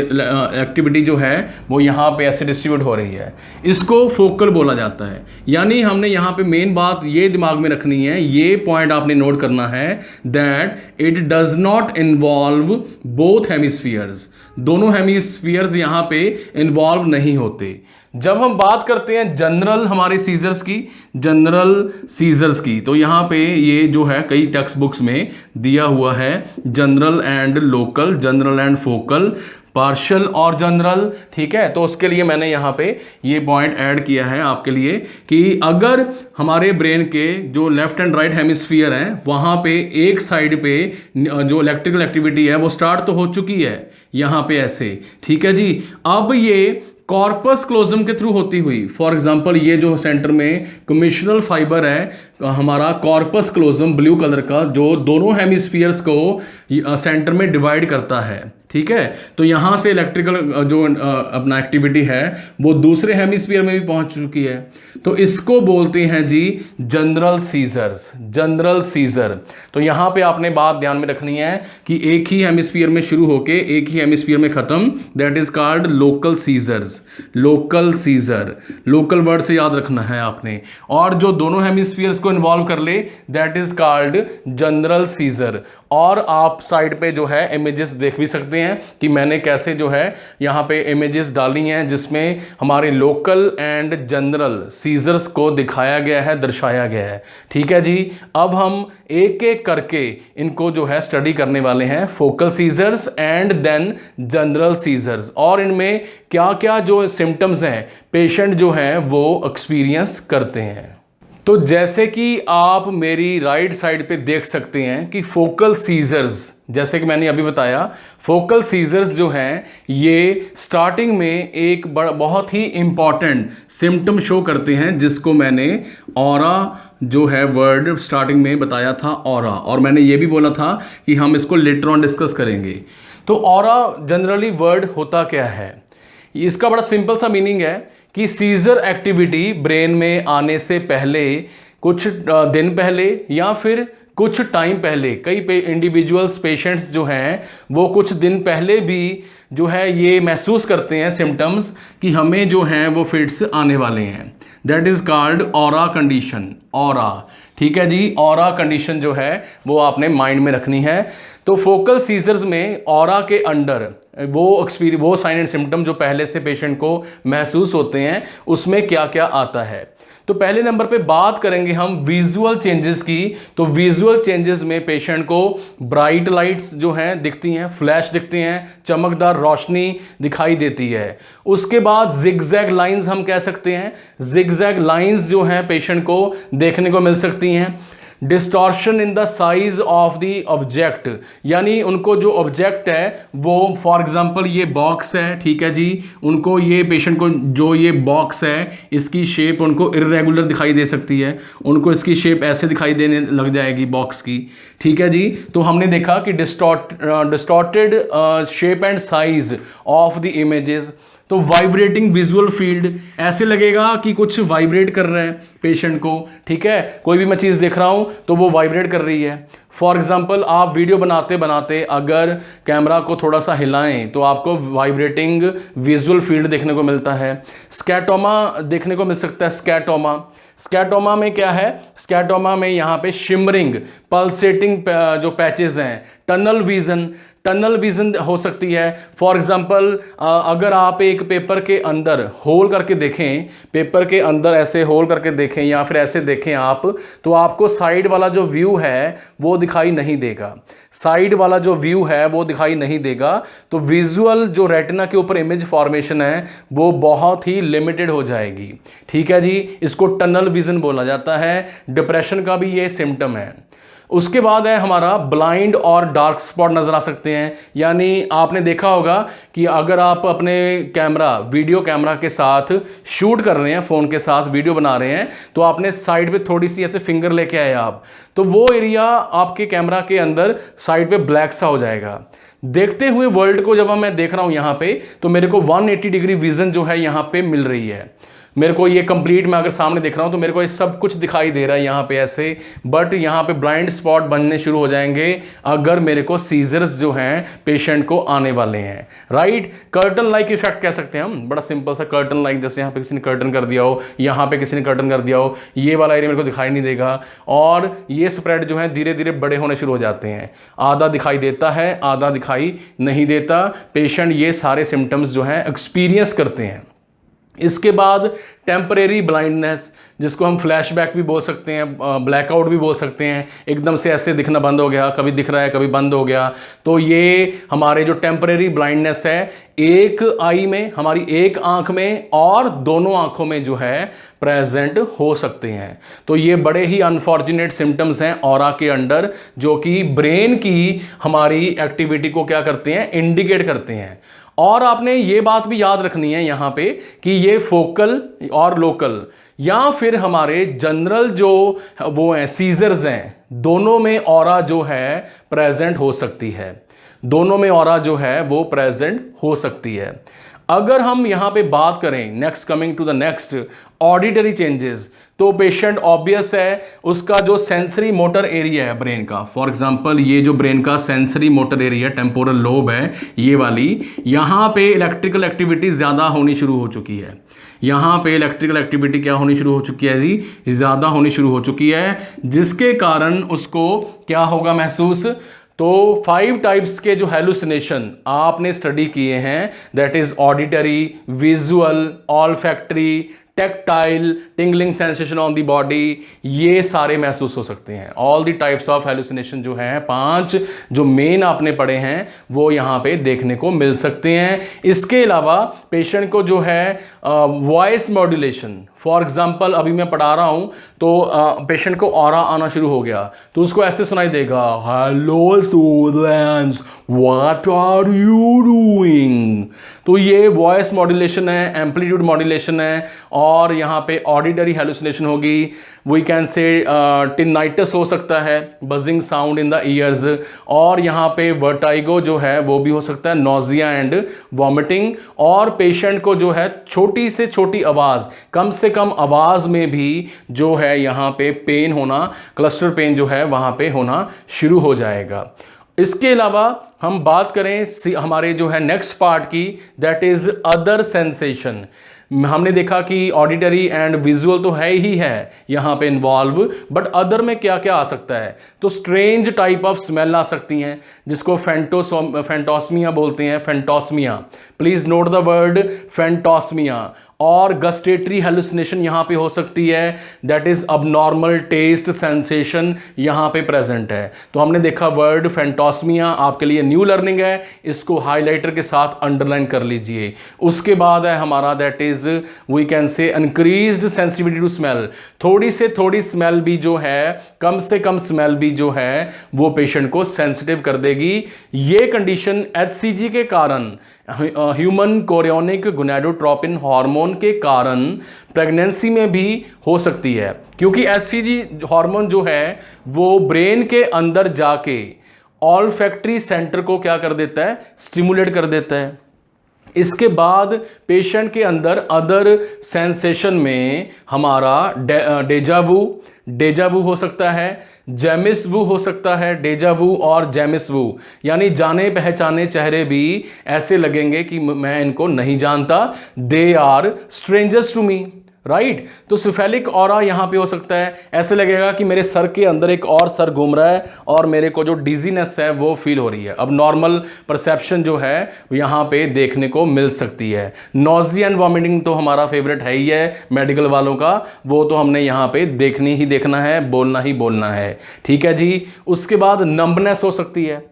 A: एक्टिविटी जो है वो यहाँ पे ऐसे डिस्ट्रीब्यूट हो रही है, इसको फोकल बोला जाता है। यानी हमने यहाँ पे मेन बात ये दिमाग में रखनी है, ये पॉइंट आपने नोट करना है, that it does not involve both hemispheres, दोनों हेमिस्फीयर्स यहाँ पे इन्वॉल्व नहीं होते। जब हम बात करते हैं जनरल हमारे सीजर्स की, जनरल सीजर्स की, तो यहाँ पे ये जो है कई टेक्स्ट बुक्स में दिया हुआ है, general and local, general and focal, partial और जनरल। ठीक है, तो उसके लिए मैंने यहाँ पे ये पॉइंट ऐड किया है आपके लिए कि अगर हमारे ब्रेन के जो लेफ्ट एंड राइट हेमिस्फीयर हैं, वहाँ पे एक साइड पे जो इलेक्ट्रिकल एक्टिविटी है वो स्टार्ट तो हो चुकी है यहाँ पे ऐसे। ठीक है जी, अब ये कॉर्पस क्लोजम के थ्रू होती हुई, फॉर एग्जांपल ये जो सेंटर में कमिश्नल फाइबर है, हमारा कॉर्पस क्लोजम ब्लू कलर का, जो दोनों हेमिस्फीयर्स को सेंटर में डिवाइड करता है, ठीक है। तो यहाँ से इलेक्ट्रिकल जो अपना एक्टिविटी है वो दूसरे हेमिस्फीयर में भी पहुंच चुकी है। तो इसको बोलते हैं जी जनरल सीजर्स, जनरल सीजर। तो यहाँ पे आपने बात ध्यान में रखनी है कि एक ही हेमिस्फीयर में शुरू होके एक ही हेमिस्फीयर में खत्म, that is called local seizures. Local seizure, local word से याद रखना है आपने। और जो दोनों हेमिस्फीयर्स को इन्वॉल्व कर ले that is called general seizure. और आप साइड पे जो है इमेजेस देख भी सकते हैं कि मैंने कैसे जो है यहाँ पे इमेजेस डाली हैं जिसमें हमारे लोकल एंड जनरल सीजर्स को दिखाया गया है, दर्शाया गया है, ठीक है जी। अब हम एक एक करके इनको जो है स्टडी करने वाले हैं, focal seizures and then general seizures, और इनमें क्या क्या जो सिम्टम्स हैं पेशेंट जो है वो एक्सपीरियंस करते हैं। तो जैसे कि आप मेरी राइट साइड पे देख सकते हैं कि फोकल सीजर्स, जैसे कि मैंने अभी बताया, फोकल सीजर्स जो हैं ये स्टार्टिंग में एक बहुत ही इंपॉर्टेंट सिम्टम शो करते हैं जिसको मैंने ऑरा जो है वर्ड स्टार्टिंग में बताया था, ऑरा। और मैंने ये भी बोला था कि हम इसको लेटर ऑन डिस्कस करेंगे। तो ऑरा जनरली वर्ड होता क्या है, इसका बड़ा सिंपल सा मीनिंग है कि सीजर एक्टिविटी ब्रेन में आने से पहले, कुछ दिन पहले या फिर कुछ टाइम पहले, कई इंडिविजुअल्स पेशेंट्स जो हैं वो कुछ दिन पहले भी जो है ये महसूस करते हैं सिम्टम्स कि हमें जो हैं वो फिट्स आने वाले हैं। That is called aura condition, aura, ठीक है जी। ऑरा कंडीशन जो है वो आपने माइंड में रखनी है। तो फोकल सीजर्स में ऑरा के अंडर वो साइन एंड सिम्टम जो पहले से पेशेंट को महसूस होते हैं उसमें क्या क्या आता है। तो पहले नंबर पे बात करेंगे हम विजुअल चेंजेस की। तो विजुअल चेंजेस में पेशेंट को ब्राइट लाइट्स जो हैं दिखती हैं, फ्लैश दिखते हैं, चमकदार रोशनी दिखाई देती है। उसके बाद जिगजैग लाइंस हम कह सकते हैं, जिगजैग लाइंस जो हैं पेशेंट को देखने को मिल सकती हैं। Distortion in the size of the object, यानी उनको जो ऑब्जेक्ट है वो, फॉर एग्जांपल ये बॉक्स है, ठीक है जी, उनको ये पेशेंट को जो ये बॉक्स है इसकी शेप उनको इर्रेगुलर दिखाई दे सकती है, उनको इसकी शेप ऐसे दिखाई देने लग जाएगी बॉक्स की, ठीक है जी। तो हमने देखा कि distorted shape and size of the images. तो वाइब्रेटिंग विजुअल फील्ड, ऐसे लगेगा कि कुछ वाइब्रेट कर रहा है पेशेंट को, ठीक है, कोई भी मैं चीज़ देख रहा हूँ तो वो वाइब्रेट कर रही है। फॉर एग्जांपल आप वीडियो बनाते बनाते अगर कैमरा को थोड़ा सा हिलाएं तो आपको वाइब्रेटिंग विजुअल फील्ड देखने को मिलता है। स्कैटोमा देखने को मिल सकता है, स्कैटोमा। स्कैटोमा में क्या है, स्कैटोमा में यहाँ पे शिमरिंग पल्सेटिंग जो पैचेस हैं, टनल विजन, टनल विजन हो सकती है। फॉर एग्जांपल अगर आप एक पेपर के अंदर होल करके देखें, पेपर के अंदर ऐसे होल करके देखें या फिर ऐसे देखें आप, तो आपको साइड वाला जो व्यू है वो दिखाई नहीं देगा, साइड वाला जो व्यू है वो दिखाई नहीं देगा। तो विजुअल जो रेटिना के ऊपर इमेज फॉर्मेशन है वो बहुत ही लिमिटेड हो जाएगी, ठीक है जी। इसको टनल विजन बोला जाता है। डिप्रेशन का भी ये सिम्टम है। उसके बाद है हमारा ब्लाइंड और डार्क स्पॉट नज़र आ सकते हैं। यानी आपने देखा होगा कि अगर आप अपने कैमरा, वीडियो कैमरा के साथ शूट कर रहे हैं, फ़ोन के साथ वीडियो बना रहे हैं, तो आपने साइड पे थोड़ी सी ऐसे फिंगर लेके आए आप, तो वो एरिया आपके कैमरा के अंदर साइड पे ब्लैक सा हो जाएगा। देखते हुए वर्ल्ड को जब मैं देख रहा हूँ यहाँ पे, तो मेरे को 180 डिग्री विजन जो है यहाँ पे मिल रही है। मेरे को ये कंप्लीट, मैं अगर सामने देख रहा हूँ तो मेरे को ये सब कुछ दिखाई दे रहा है यहाँ पे ऐसे, बट यहाँ पे ब्लाइंड स्पॉट बनने शुरू हो जाएंगे अगर मेरे को सीजर्स जो हैं पेशेंट को आने वाले हैं, राइट। कर्टन लाइक इफेक्ट कह सकते हैं हम, बड़ा सिंपल सा कर्टन लाइक, जैसे यहाँ पे किसी ने कर्टन कर दिया हो, यहाँ पे किसी ने कर्टन कर दिया हो, ये वाला एरिया मेरे को दिखाई नहीं देगा, और ये स्प्रेड जो है धीरे धीरे बड़े होने शुरू हो जाते हैं। आधा दिखाई देता है, आधा दिखाई नहीं देता। पेशेंट ये सारे सिम्टम्स जो हैं एक्सपीरियंस करते हैं। इसके बाद टेम्परेरी ब्लाइंडनेस, जिसको हम फ्लैशबैक भी बोल सकते हैं, ब्लैकआउट भी बोल सकते हैं, एकदम से ऐसे दिखना बंद हो गया, कभी दिख रहा है कभी बंद हो गया। तो ये हमारे जो टेम्परेरी ब्लाइंडनेस है, एक आई में, हमारी एक आंख में और दोनों आंखों में जो है प्रेजेंट हो सकते हैं। तो ये बड़े ही अनफॉर्चुनेट सिम्टम्स हैं ऑरा के अंडर, जो कि ब्रेन की हमारी एक्टिविटी को क्या करते हैं, इंडिकेट करते हैं। और आपने ये बात भी याद रखनी है यहाँ पे कि ये फोकल और लोकल, या फिर हमारे जनरल जो वो हैं सीजर्स हैं, दोनों में ऑरा जो है प्रेजेंट हो सकती है, दोनों में ऑरा जो है वो प्रेजेंट हो सकती है। अगर हम यहां पे बात करें next, coming to the next auditory changes, तो पेशेंट ऑब्वियस है उसका जो सेंसरी मोटर एरिया है ब्रेन का, फॉर एग्जांपल ये जो ब्रेन का sensory motor area temporal lobe है ये वाली, यहां पे इलेक्ट्रिकल एक्टिविटी ज़्यादा होनी शुरू हो चुकी है, यहाँ पे इलेक्ट्रिकल एक्टिविटी क्या होनी शुरू हो चुकी है जी, ज़्यादा होनी शुरू हो चुकी है, जिसके कारण उसको क्या होगा महसूस। तो 5 टाइप्स के जो हेलुसिनेशन आपने स्टडी किए हैं, that is auditory, visual, olfactory, tactile, tingling sensation on the body, ये सारे महसूस हो सकते हैं। All the types of hallucination जो हैं 5 जो मेन आपने पढ़े हैं वो यहाँ पे देखने को मिल सकते हैं। इसके अलावा पेशेंट को जो है वॉइस मॉड्यूलेशन, फॉर एग्जाम्पल अभी मैं पढ़ा रहा हूँ तो पेशेंट को ऑरा आना शुरू हो गया तो उसको ऐसे सुनाई देगा, hello students what are you doing. तो ये वॉइस मॉड्यूलेशन है, एम्पलीट्यूड मॉड्यूलेशन है, और यहाँ पे ऑडिटरी हेलुसिनेशन होगी, वी कैन से टिनाइटस हो सकता है, buzzing sound in the ears, और यहाँ पे वर्टाइगो जो है वो भी हो सकता है, नोजिया एंड वॉमिटिंग, और पेशेंट को जो है छोटी से छोटी आवाज़, कम से कम आवाज़ में भी जो है यहाँ पे पेन होना, क्लस्टर पेन जो है वहाँ पे होना शुरू हो जाएगा। इसके अलावा हम बात करें हमारे जो है नेक्स्ट पार्ट की, दैट इज अदर सेंसेशन। हमने देखा कि ऑडिटरी एंड विजुअल तो है ही है यहाँ पे इन्वॉल्व, बट अदर में क्या क्या आ सकता है, तो स्ट्रेंज टाइप ऑफ स्मेल आ सकती हैं जिसको फेंटोस्मिया बोलते हैं, phantosmia, please note the word phantosmia. और गस्टेटरी हेलुसिनेशन यहाँ पे हो सकती है, that is abnormal taste sensation यहाँ पे प्रेजेंट है। तो हमने देखा वर्ड फेंटोस्मिया, आपके लिए न्यू लर्निंग है, इसको हाइलाइटर के साथ अंडरलाइन कर लीजिए। उसके बाद है हमारा that is we can say increased sensitivity to smell, थोड़ी से थोड़ी स्मेल भी जो है, कम से कम स्मेल भी जो है वो पेशेंट को सेंसिटिव कर देगी। ये कंडीशन HCG के कारण, ह्यूमन कोरियोनिक गोनाडोट्रोपिन हार्मोन के कारण प्रेगनेंसी में भी हो सकती है, क्योंकि HCG हार्मोन जो है वो ब्रेन के अंदर जाके ऑल्फैक्टरी सेंटर को क्या कर देता है, स्टिमुलेट कर देता है। इसके बाद पेशेंट के अंदर अदर सेंसेशन में हमारा डेजावू हो सकता है, जेमिसवू हो सकता है, डेजावू और जेमिसवू, यानी जाने पहचाने चेहरे भी ऐसे लगेंगे कि मैं इनको नहीं जानता, they are strangers to me, right. तो सिफेलिक ऑरा यहाँ पे हो सकता है, ऐसे लगेगा कि मेरे सर के अंदर एक और सर घूम रहा है और मेरे को जो डिजीनेस है वो फील हो रही है। अब नॉर्मल परसेप्शन जो है यहाँ पे देखने को मिल सकती है। नॉजिया एंड वॉमिटिंग तो हमारा फेवरेट है ही है मेडिकल वालों का, वो तो हमने यहाँ पे देखनी ही देखना है, बोलना ही बोलना है, ठीक है जी। उसके बाद नंबनेस हो सकती है,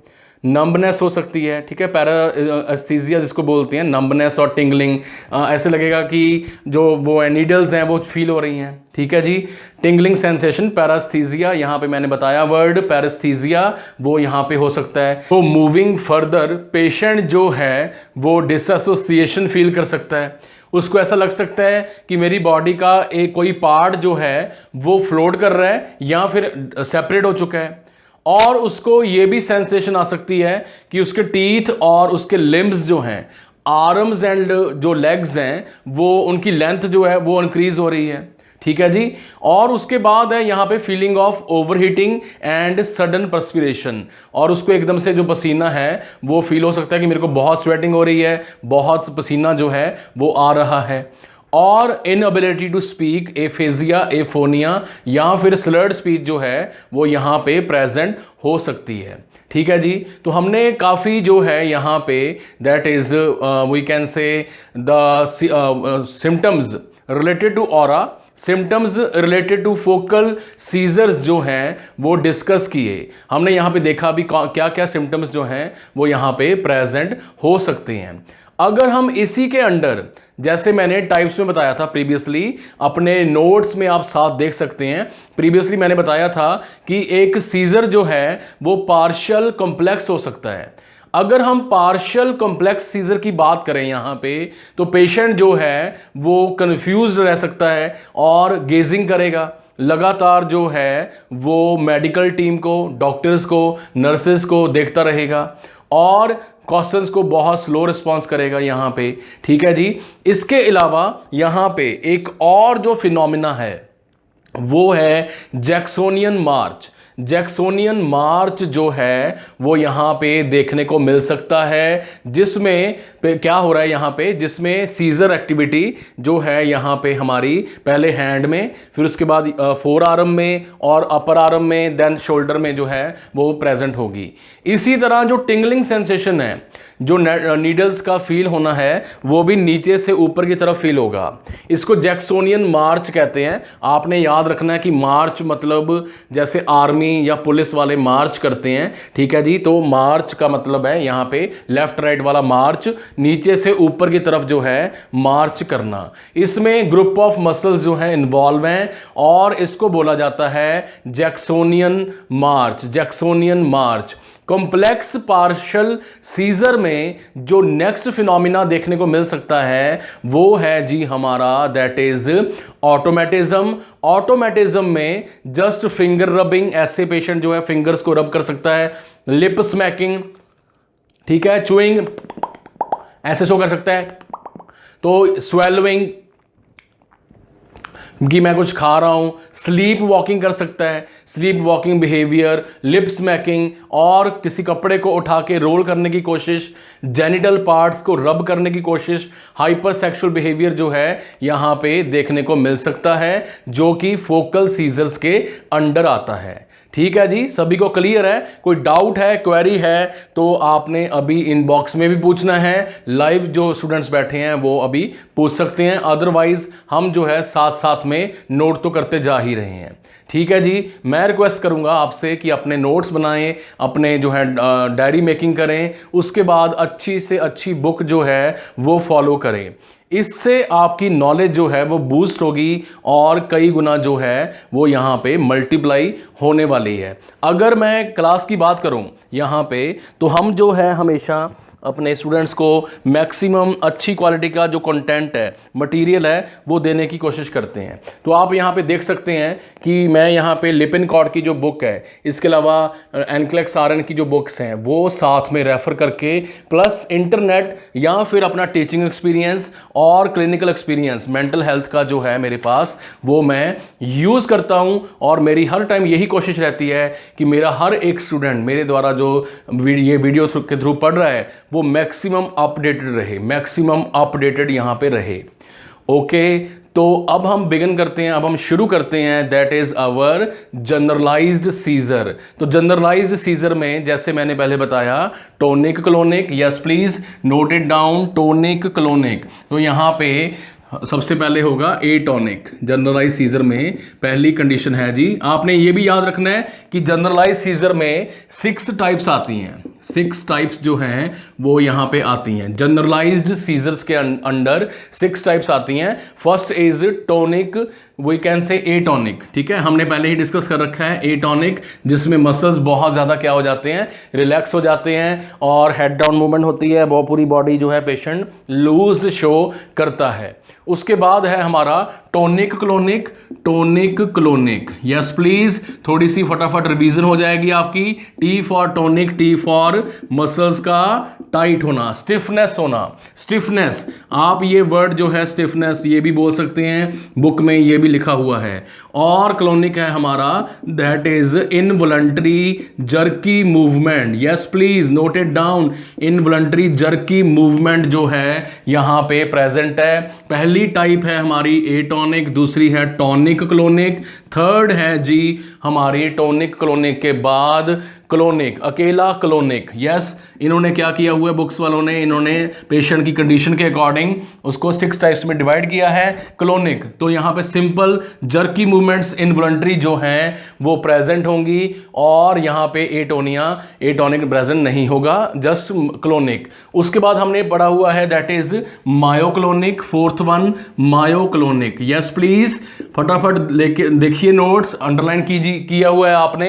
A: नंबनेस हो सकती है, ठीक है, पैरास्थीजिया जिसको बोलते हैं, नंबनेस और टिंगलिंग, ऐसे लगेगा कि जो वो नीडल्स हैं वो फील हो रही हैं, ठीक है जी। टिंगलिंग सेंसेशन, पैरास्थीजिया, यहाँ पे मैंने बताया वर्ड पैरास्थीजिया, वो यहाँ पे हो सकता है। तो मूविंग फर्दर पेशेंट जो है वो डिसएसोसिएशन फील कर सकता है, उसको ऐसा लग सकता है कि मेरी बॉडी का एक कोई पार्ट जो है वो फ्लोट कर रहा है या फिर सेपरेट हो चुका है, और उसको ये भी सेंसेशन आ सकती है कि उसके टीथ और उसके लिम्ब्स जो हैं, आर्म्स एंड जो लेग्स हैं, वो उनकी लेंथ जो है वो इंक्रीज हो रही है, ठीक है जी। और उसके बाद है यहाँ पे feeling of overheating and sudden perspiration, और उसको एकदम से जो पसीना है वो फील हो सकता है कि मेरे को बहुत स्वेटिंग हो रही है, बहुत पसीना जो है वो आ रहा है। और इनएबिलिटी टू स्पीक, एफेजिया, एफोनिया या फिर स्लर्ड स्पीच जो है वो यहाँ पे प्रेजेंट हो सकती है, ठीक है जी। तो हमने काफ़ी जो है यहाँ पे that is we can say the symptoms related to aura, symptoms related to focal seizures जो हैं वो डिस्कस किए। हमने यहाँ पे देखा भी क्या क्या सिम्टम्स जो हैं वो यहाँ पे प्रेजेंट हो सकते हैं। अगर हम इसी के अंडर, जैसे मैंने टाइप्स में बताया था प्रीवियसली, अपने नोट्स में आप साथ देख सकते हैं, प्रीवियसली मैंने बताया था कि एक सीजर जो है वो पार्शियल कॉम्प्लेक्स हो सकता है। अगर हम पार्शियल कॉम्प्लेक्स सीजर की बात करें यहाँ पे, तो पेशेंट जो है वो कंफ्यूज्ड रह सकता है और गेजिंग करेगा, लगातार जो है वो मेडिकल टीम को, डॉक्टर्स को, नर्सेस को देखता रहेगा और क्वेश्चंस को बहुत स्लो रिस्पॉन्स करेगा यहाँ पे। ठीक है जी। इसके अलावा यहाँ पे एक और जो फिनोमिना है वो है जैक्सोनियन मार्च। जैक्सोनियन मार्च जो है वो यहाँ पे देखने को मिल सकता है, जिसमें क्या हो रहा है यहाँ पे, जिसमें सीजर एक्टिविटी जो है यहाँ पे हमारी पहले हैंड में, फिर उसके बाद फोर आर्म में और अपर आर्म में, देन शोल्डर में जो है वो प्रेजेंट होगी। इसी तरह जो टिंगलिंग सेंसेशन है, जो नीडल्स का फील होना है, वो भी नीचे से ऊपर की तरफ फील होगा। इसको जैक्सोनियन मार्च कहते हैं। आपने याद रखना है कि मार्च मतलब जैसे आर्मी या पुलिस वाले मार्च करते हैं, ठीक है जी। तो मार्च का मतलब है यहाँ पे लेफ्ट राइट वाला मार्च, नीचे से ऊपर की तरफ जो है मार्च करना। इसमें ग्रुप ऑफ मसल्स जो है इन्वॉल्व हैं और इसको बोला जाता है जैक्सोनियन मार्च। जैक्सोनियन मार्च। कॉम्प्लेक्स पार्शियल सीजर में जो नेक्स्ट फिनोमिना देखने को मिल सकता है वो है जी हमारा, दैट इज ऑटोमेटिज्म। ऑटोमेटिज्म में जस्ट फिंगर रबिंग, ऐसे पेशेंट जो है फिंगर्स को रब कर सकता है। लिप स्मैकिंग, ठीक है, चुइंग ऐसे शो कर सकता है। तो स्वेलविंग कि मैं कुछ खा रहा हूं। स्लीप वॉकिंग कर सकता है, sleep walking behaviour, lip smacking और किसी कपड़े को उठा के रोल करने की कोशिश, जेनिटल पार्ट्स को रब करने की कोशिश। हाइपर सेक्सुअल बिहेवियर जो है यहाँ पे देखने को मिल सकता है, जो कि फोकल सीजर्स के अंडर आता है। ठीक है जी, सभी को क्लियर है? कोई डाउट है, क्वेरी है तो आपने अभी इनबॉक्स में भी पूछना है। लाइव जो स्टूडेंट्स बैठे हैं वो अभी पूछ सकते हैं, अदरवाइज हम जो है साथ साथ में नोट तो करते जा ही रहे हैं। ठीक है जी, मैं रिक्वेस्ट करूंगा आपसे कि अपने नोट्स बनाएं, अपने जो है डायरी मेकिंग करें, उसके बाद अच्छी से अच्छी बुक जो है वो फॉलो करें। इससे आपकी नॉलेज जो है वो बूस्ट होगी और कई गुना जो है वो यहाँ पे मल्टीप्लाई होने वाली है। अगर मैं क्लास की बात करूँ यहाँ पे, तो हम जो है हमेशा अपने स्टूडेंट्स को मैक्सिमम अच्छी क्वालिटी का जो कंटेंट है, मटेरियल है, वो देने की कोशिश करते हैं। तो आप यहाँ पे देख सकते हैं कि मैं यहाँ पे लिपिनकॉर्ड की जो बुक है, इसके अलावा एनक्लेक्स आरएन की जो बुक्स हैं वो साथ में रेफ़र करके, प्लस इंटरनेट या फिर अपना टीचिंग एक्सपीरियंस और क्लिनिकल एक्सपीरियंस मेंटल हेल्थ का जो है मेरे पास, वो मैं यूज़ करता हूँ। और मेरी हर टाइम यही कोशिश रहती है कि मेरा हर एक स्टूडेंट मेरे द्वारा जो ये वीडियो के थ्रू पढ़ रहा है वो मैक्सिमम अपडेटेड रहे, मैक्सिमम अपडेटेड यहाँ पे रहे। ओके, तो अब हम बिगिन करते हैं, अब हम शुरू करते हैं, that is our generalized seizure. तो जनरलाइज्ड सीजर में जैसे मैंने पहले बताया, tonic clonic, yes please note it down, tonic clonic. तो यहाँ पे सबसे पहले होगा एटोनिक। जनरलाइज सीजर में पहली कंडीशन है जी, आपने ये भी याद रखना है कि जनरलाइज सीजर में 6 टाइप्स आती हैं, 6 टाइप्स जो हैं वो यहाँ पे आती हैं। जनरलाइज्ड सीजर्स के अंडर 6 टाइप्स आती हैं। First is tonic, we can say atonic. ठीक है, हमने पहले ही डिस्कस कर रखा है एटोनिक, जिसमें मसल्स बहुत ज़्यादा क्या हो जाते हैं, रिलैक्स हो जाते हैं और हेड डाउन मूवमेंट होती है, वो पूरी बॉडी जो है पेशेंट लूज शो करता है। उसके बाद है हमारा tonic clonic. Tonic clonic, yes please, थोड़ी सी फटाफट रिवीजन हो जाएगी आपकी। T for tonic, T for muscles का टाइट होना, स्टिफनेस होना। स्टिफनेस, आप ये वर्ड जो है स्टिफनेस ये भी बोल सकते हैं, बुक में ये भी लिखा हुआ है। और क्लोनिक है हमारा, that is involuntary jerky movement. Yes please note it down, involuntary jerky movement जो है यहाँ पे प्रेजेंट है। पहली टाइप है हमारी एटोनिक, दूसरी है टोनिक क्लोनिक, थर्ड है जी हमारी टोनिक क्लोनिक के बाद क्लोनिक, अकेला क्लोनिक। यस, इन्होंने क्या किया हुआ है बुक्स वालों ने, इन्होंने पेशेंट की कंडीशन के अकॉर्डिंग उसको 6 टाइप्स में डिवाइड किया है। क्लोनिक, तो यहाँ पे सिंपल जर्की मूवमेंट्स इनवॉलंटरी जो हैं वो प्रेजेंट होंगी, और यहाँ पे एटोनिक प्रेजेंट नहीं होगा, जस्ट क्लोनिक। उसके बाद हमने पढ़ा हुआ है that is myoclonic, fourth one myoclonic. Yes please, फटाफट लेके देखिए, नोट्स अंडरलाइन किया हुआ है आपने।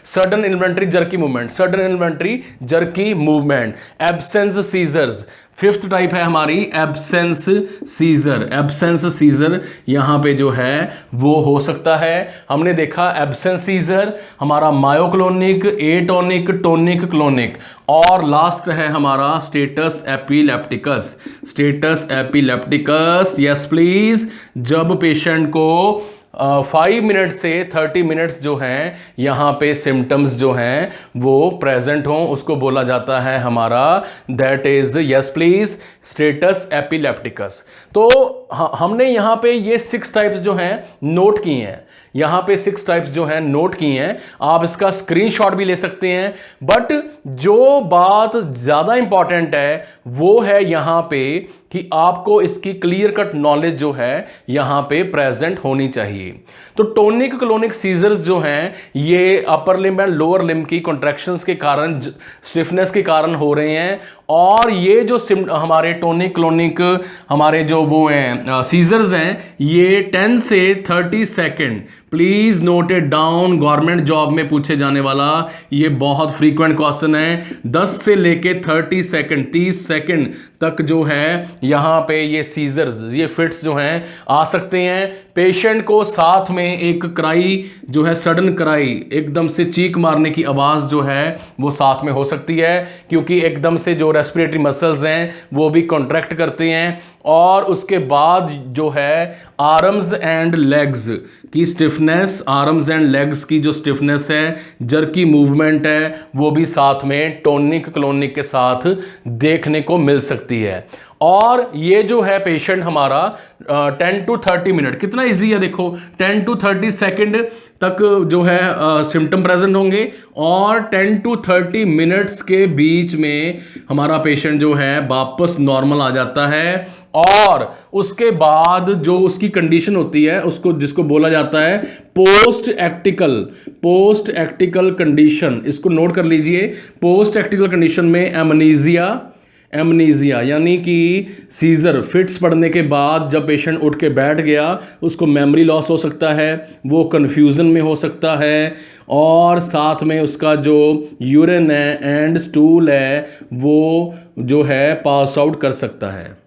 A: Sudden inventory jerky movement, sudden inventory jerky movement, absence seizures. Fifth type है हमारी एब्सेंस सीजर। एब्सेंस सीजर यहां पे जो है वो हो सकता है। हमने देखा एब्सेंस सीजर हमारा मायोक्लोनिक, एटोनिक, टोनिक, क्लोनिक, और लास्ट है हमारा status epilepticus. Status epilepticus, yes please. जब पेशेंट को 5 मिनट से 30 मिनट्स जो हैं यहाँ पे सिम्टम्स जो हैं वो प्रेजेंट हों, उसको बोला जाता है हमारा that is, yes please, status epilepticus. तो हमने यहाँ पे ये 6 टाइप्स जो हैं नोट किए हैं। यहाँ पे 6 टाइप्स जो हैं नोट किए हैं, आप इसका स्क्रीनशॉट भी ले सकते हैं। बट जो बात ज़्यादा इंपॉर्टेंट है वो है यहाँ पे कि आपको इसकी क्लियर कट नॉलेज जो है यहाँ पे प्रेजेंट होनी चाहिए। तो टोनिक क्लोनिक सीजर्स जो हैं ये upper limb and lower limb की कॉन्ट्रैक्शंस के कारण, स्टिफनेस के कारण हो रहे हैं। और ये जो हमारे टोनिक क्लोनिक हमारे जो वो हैं सीजर्स हैं, ये 10 से 30 second, please note it down, government job में पूछे जाने वाला ये बहुत फ्रीक्वेंट क्वेश्चन है। 10 से लेके 30 सेकेंड, 30 सेकेंड तक जो है यहाँ पे ये सीजर्स, ये फिट्स जो हैं आ सकते हैं। पेशेंट को साथ में एक क्राई जो है, सडन क्राई, एकदम से चीख मारने की आवाज़ जो है वो साथ में हो सकती है, क्योंकि एकदम से जो रेस्पिरेटरी मसल्स हैं वो भी कॉन्ट्रैक्ट करते हैं। और उसके बाद जो है आर्म्स एंड लेग्स की स्टिफनेस, आर्म्स एंड लेग्स की जो स्टिफनेस है, जर्की मूवमेंट है, वो भी साथ में टोनिक क्लोनिक के साथ देखने को मिल सकती है। और ये जो है पेशेंट हमारा 10 to 30 मिनट, कितना इजी है देखो, 10 to 30 सेकेंड तक जो है सिम्टम प्रेजेंट होंगे, और 10 to 30 मिनट्स के बीच में हमारा पेशेंट जो है वापस नॉर्मल आ जाता है। और उसके बाद जो उसकी कंडीशन होती है उसको, जिसको बोला जाता है पोस्ट एक्टिकल कंडीशन, इसको नोट कर लीजिए। पोस्ट एक्टिकल कंडीशन में एमनीजिया यानी कि सीजर फिट्स पड़ने के बाद जब पेशेंट उठ के बैठ गया, उसको मेमोरी लॉस हो सकता है, वो कन्फ्यूज़न में हो सकता है, और साथ में उसका जो यूरिन है एंड स्टूल है वो जो है पास आउट कर सकता है।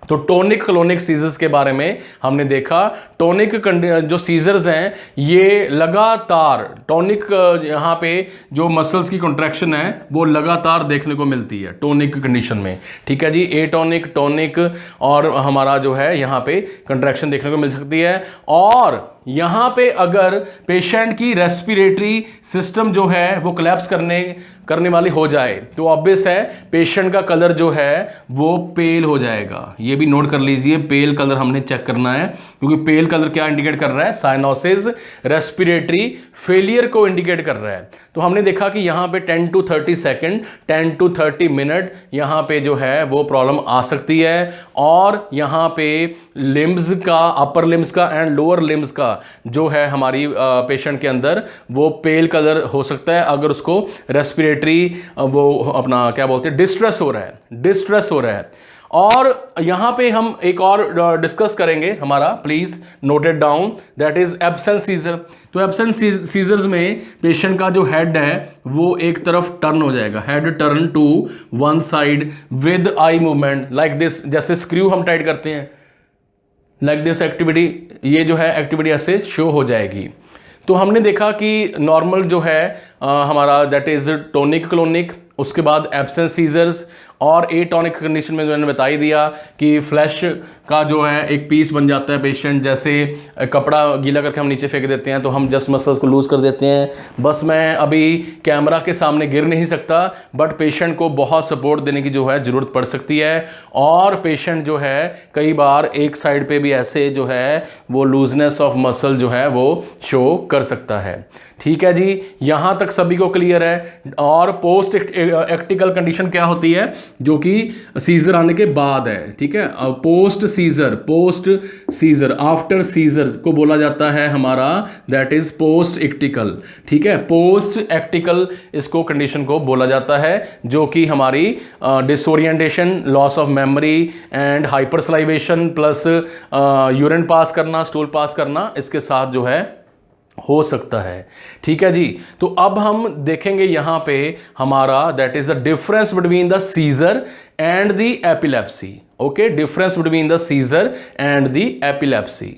A: तो टोनिक क्लोनिक सीजर्स के बारे में हमने देखा। टोनिक जो सीजर्स हैं ये लगातार, टोनिक यहाँ पे जो मसल्स की कॉन्ट्रैक्शन है वो लगातार देखने को मिलती है टोनिक कंडीशन में, ठीक है जी। एटोनिक, टोनिक और हमारा जो है यहाँ पे कॉन्ट्रैक्शन देखने को मिल सकती है। और यहाँ पे अगर पेशेंट की रेस्पिरेटरी सिस्टम जो है वो कोलैप्स करने वाली हो जाए तो ऑब्वियस है पेशेंट का कलर जो है वो पेल हो जाएगा। ये भी नोट कर लीजिए, पेल कलर हमने चेक करना है, क्योंकि पेल कलर क्या इंडिकेट कर रहा है, साइनोसिस, रेस्पिरेटरी फेलियर को इंडिकेट कर रहा है। तो हमने देखा कि यहाँ पे 10 to 30 सेकेंड, 10 to 30 मिनट यहाँ पे जो है वो प्रॉब्लम आ सकती है। और यहाँ पे लिम्ब्स का, अपर लिम्ब्स का एंड लोअर लिम्ब्स का जो है हमारी पेशेंट के अंदर वो पेल कलर हो सकता है अगर उसको रेस्पिरेटरी वो अपना क्या बोलते हैं डिस्ट्रेस हो रहा है। और यहां पे हम एक और डिस्कस करेंगे हमारा, please note it down, that is absence seizure. तो एब्सेंस सीजर्स में पेशेंट का जो हेड है वो एक तरफ टर्न हो जाएगा, head turn to one side with eye movement like this, जैसे स्क्रू हम टाइट करते हैं लाइक दिस एक्टिविटी, ये जो है एक्टिविटी ऐसे शो हो जाएगी। तो हमने देखा कि नॉर्मल जो है हमारा दैट इज टोनिक क्लोनिक, उसके बाद एब्सेंस सीजर्स, और एटोनिक कंडीशन में मैंने बता ही दिया कि फ्लैश का जो है एक पीस बन जाता है पेशेंट, जैसे कपड़ा गीला करके हम नीचे फेंक देते हैं तो हम जस्ट मसल्स को लूज़ कर देते हैं। बस मैं अभी कैमरा के सामने गिर नहीं सकता, बट पेशेंट को बहुत सपोर्ट देने की जो है ज़रूरत पड़ सकती है। और पेशेंट जो है कई बार एक साइड पे भी ऐसे जो है वो लूजनेस ऑफ मसल जो है वो शो कर सकता है, ठीक है जी। यहाँ तक सभी को क्लियर है। और पोस्ट एक्टिकल कंडीशन क्या होती है, जो कि सीजर आने के बाद है, ठीक है। पोस्ट सीजर आफ्टर सीजर को बोला जाता है हमारा दैट इज पोस्ट एक्टिकल, ठीक है। पोस्ट एक्टिकल इसको कंडीशन को बोला जाता है, जो कि हमारी disorientation, loss of memory and hypersalivation plus urine pass करना, स्टूल पास करना, इसके साथ जो है हो सकता है। ठीक है जी, तो अब हम देखेंगे यहाँ पे हमारा that is the difference between the seizure and the epilepsy. Okay, difference between the seizure and the epilepsy.